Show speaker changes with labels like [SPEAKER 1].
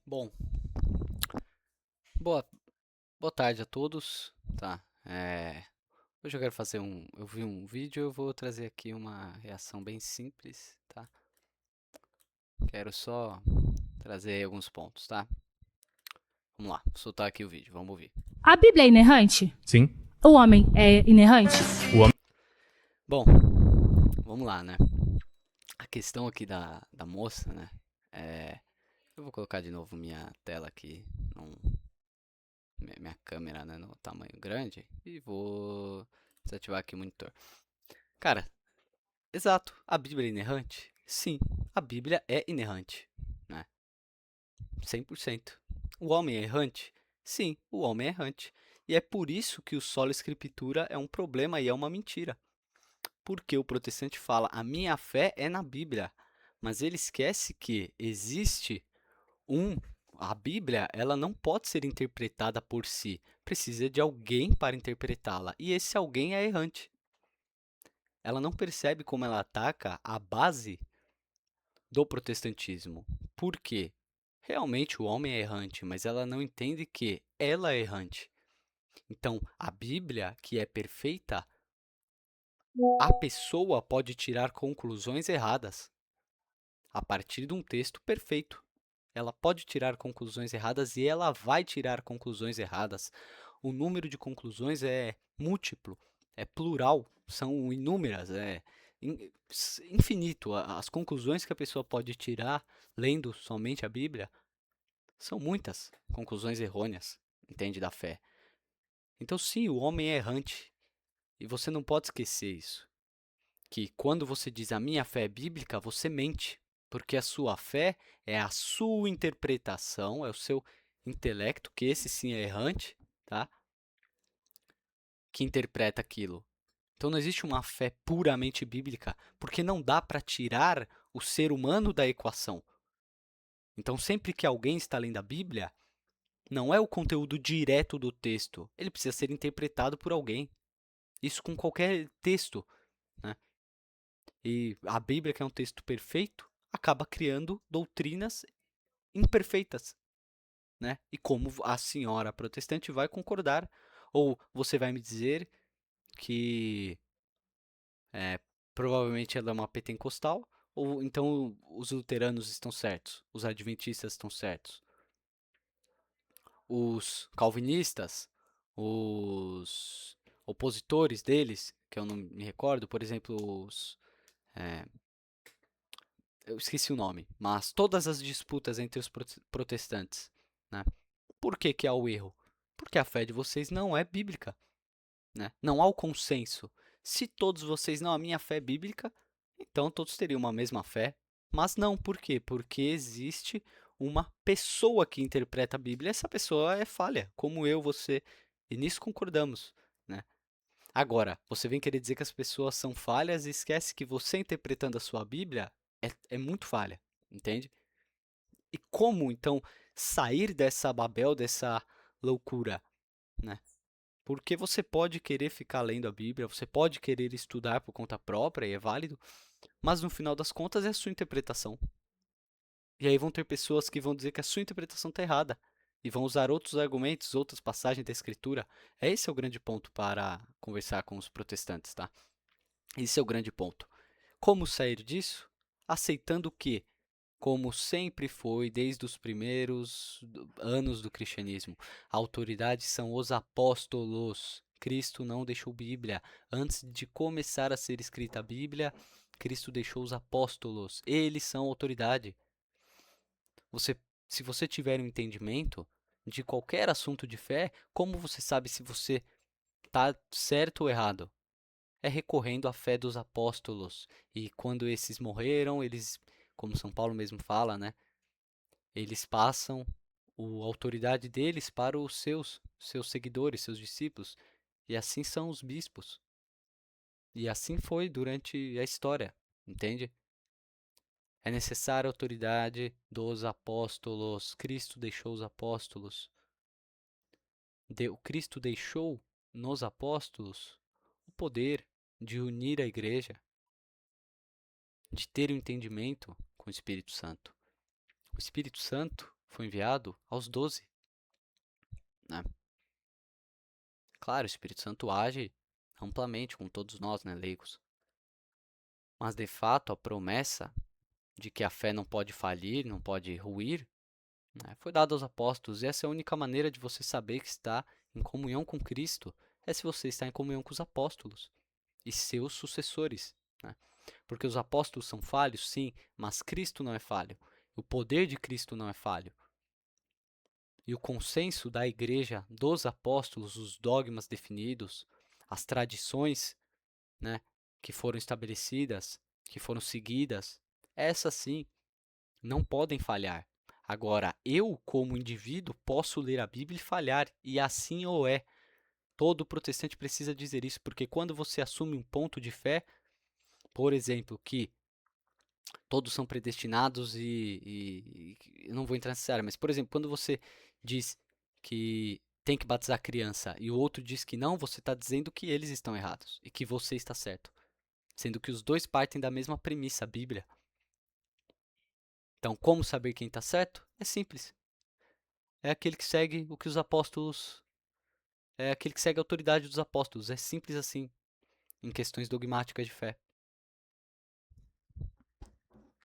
[SPEAKER 1] Bom, boa, boa tarde a todos, tá? Hoje eu quero fazer eu vi um vídeo, eu vou trazer aqui uma reação bem simples, tá? Quero só trazer aí alguns pontos, tá? Vamos lá, vou soltar aqui o vídeo, vamos ouvir.
[SPEAKER 2] A Bíblia é inerrante?
[SPEAKER 3] Sim.
[SPEAKER 2] O homem é inerrante?
[SPEAKER 3] O homem.
[SPEAKER 1] Bom, vamos lá, né? A questão aqui da moça, né? É, eu vou colocar de novo minha tela aqui, num, minha câmera, né, no tamanho grande e vou desativar aqui o monitor. Cara, exato. A Bíblia é inerrante? Sim, a Bíblia é inerrante, né? 100%. O homem é errante? Sim, o homem é errante. E é por isso que o solo escritura é um problema e é uma mentira. Porque o protestante fala, a minha fé é na Bíblia, mas ele esquece que existe um a Bíblia, ela não pode ser interpretada por si. Precisa de alguém para interpretá-la. E esse alguém é errante. Ela não percebe como ela ataca a base do protestantismo. Por quê? Realmente o homem é errante, mas ela não entende que ela é errante. Então, a Bíblia, que é perfeita, a pessoa pode tirar conclusões erradas a partir de um texto perfeito. Ela pode tirar conclusões erradas e ela vai tirar conclusões erradas. O número de conclusões é múltiplo, é plural, são inúmeras, é infinito. As conclusões que a pessoa pode tirar lendo somente a Bíblia são muitas conclusões errôneas, entende, da fé. Então, sim, o homem é errante e você não pode esquecer isso. Que quando você diz a minha fé é bíblica, você mente, porque a sua fé é a sua interpretação, é o seu intelecto, que esse sim é errante, tá? Que interpreta aquilo. Então não existe uma fé puramente bíblica, porque não dá para tirar o ser humano da equação. Então sempre que alguém está lendo a Bíblia, não é o conteúdo direto do texto, ele precisa ser interpretado por alguém. Isso com qualquer texto, né? E a Bíblia, que é um texto perfeito, acaba criando doutrinas imperfeitas, né? E como a senhora protestante vai concordar? Ou você vai me dizer que é, provavelmente ela é uma pentecostal? Ou então os luteranos estão certos? Os adventistas estão certos? Os calvinistas? Os opositores deles, que eu não me recordo, por exemplo, é, eu esqueci o nome, mas todas as disputas entre os protestantes, né? Por que que há o erro? Porque a fé de vocês não é bíblica, né? Não há o consenso. Se todos vocês não, a minha fé é bíblica, então todos teriam uma mesma fé, mas não, por quê? Porque existe uma pessoa que interpreta a Bíblia, e essa pessoa é falha, como eu, você, e nisso concordamos, né? Agora, você vem querer dizer que as pessoas são falhas e esquece que você interpretando a sua Bíblia é muito falha, entende? E como, então, sair dessa Babel, dessa loucura, né? Porque você pode querer ficar lendo a Bíblia, você pode querer estudar por conta própria, e é válido, mas no final das contas é a sua interpretação. E aí vão ter pessoas que vão dizer que a sua interpretação está errada e vão usar outros argumentos, outras passagens da Escritura. Esse é o grande ponto para conversar com os protestantes, tá? Esse é o grande ponto. Como sair disso? Aceitando que, como sempre foi desde os primeiros anos do cristianismo, a autoridade são os apóstolos. Cristo não deixou Bíblia. Antes de começar a ser escrita a Bíblia, Cristo deixou os apóstolos. Eles são autoridade. Você, se você tiver um entendimento de qualquer assunto de fé, como você sabe se você está certo ou errado? É recorrendo à fé dos apóstolos. E quando esses morreram, eles, como São Paulo mesmo fala, né? Eles passam a autoridade deles para os seus seguidores, seus discípulos. E assim são os bispos. E assim foi durante a história, entende? É necessária a autoridade dos apóstolos. Cristo deixou os apóstolos. O Cristo deixou nos apóstolos o poder de unir a igreja, de ter o um entendimento com o Espírito Santo. O Espírito Santo foi enviado aos 12, né? Claro, o Espírito Santo age amplamente com todos nós, né, leigos. Mas, de fato, a promessa de que a fé não pode falir, não pode ruir, né, foi dada aos apóstolos. E essa é a única maneira de você saber que está em comunhão com Cristo, é se você está em comunhão com os apóstolos e seus sucessores, né? Porque os apóstolos são falhos, sim, mas Cristo não é falho. O poder de Cristo não é falho. E o consenso da igreja, dos apóstolos, os dogmas definidos, as tradições, né, que foram estabelecidas, que foram seguidas, essas sim não podem falhar. Agora, eu, como indivíduo, posso ler a Bíblia e falhar, e assim ou é. Todo protestante precisa dizer isso, porque quando você assume um ponto de fé, por exemplo, que todos são predestinados eu não vou entrar nessa área, mas, por exemplo, quando você diz que tem que batizar a criança e o outro diz que não, você está dizendo que eles estão errados e que você está certo, sendo que os dois partem da mesma premissa, a Bíblia. Então, como saber quem está certo? É simples. É aquele que segue o que os apóstolos. É aquele que segue a autoridade dos apóstolos. É simples assim, em questões dogmáticas de fé.